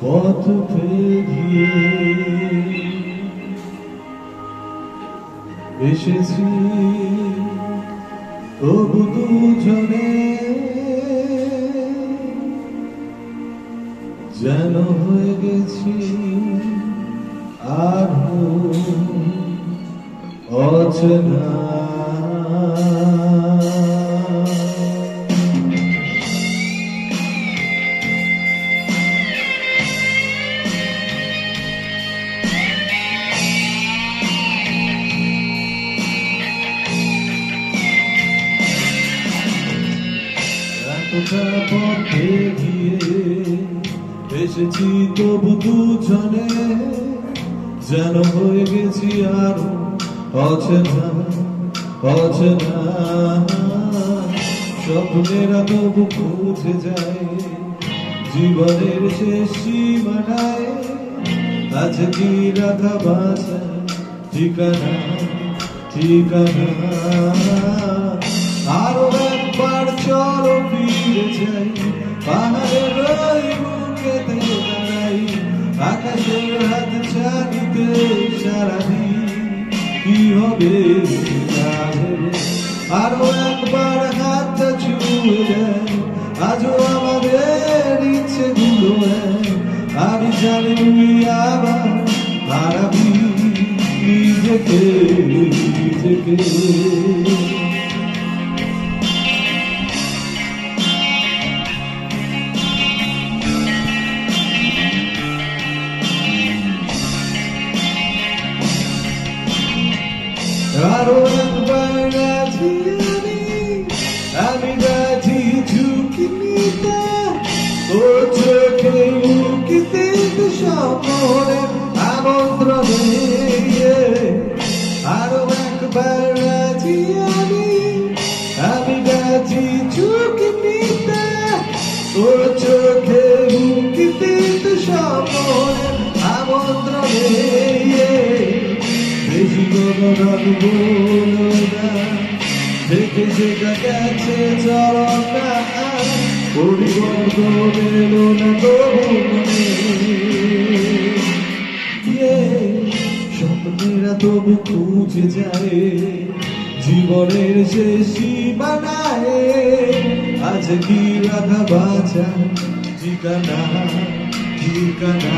পথ পেরিয়ে এসেছি তবু দুজনে যেন হয়ে গেছি আর অচেনা। পথে গিয়ে এসেছি তবু দুজনে যেন হয়ে গেছি আরো অচেনা অচেনা। স্বপ্নেরা তবু খুঁজে যায় জীবনের শেষ সীমানায়। আজ কি রাখা বাঁচা ঠিকানা ঠিকানা। আরো একবার চলো ফিরে যাই পাহাড়ের ওই বুকেতে দাঁড়াই। আকাশের হাত ছাড়িতে সারাদিন কি হবে আরো একবার হাতটা ছুঁয়ে দেয় আজও আমাদের ইচ্ছে গুলো। আমি জানি আবার হারাবি নিজেকে নিজেকে। আরো একবার রাজি আমি রাজি ঝুঁকি নিতে ও চোখে উকি দিতে স্বপ্নে আমন্ত্রণে। আরো একবার রাজি আমি রাজি ঝুঁকি নিতে ও চোখে উকি দিতে স্বপ্নে আমন্ত্রণে। বেশি কোনো রাখবো না দেখে যেটা গেছে চলো না পরিবর্তন এলো না তবু মনে। স্বপ্নেরা তবু খুঁজে যায় জীবনের শেষ সীমানায়। আজ কি রাখা বাঁচা ঠিকানা ঠিকানা।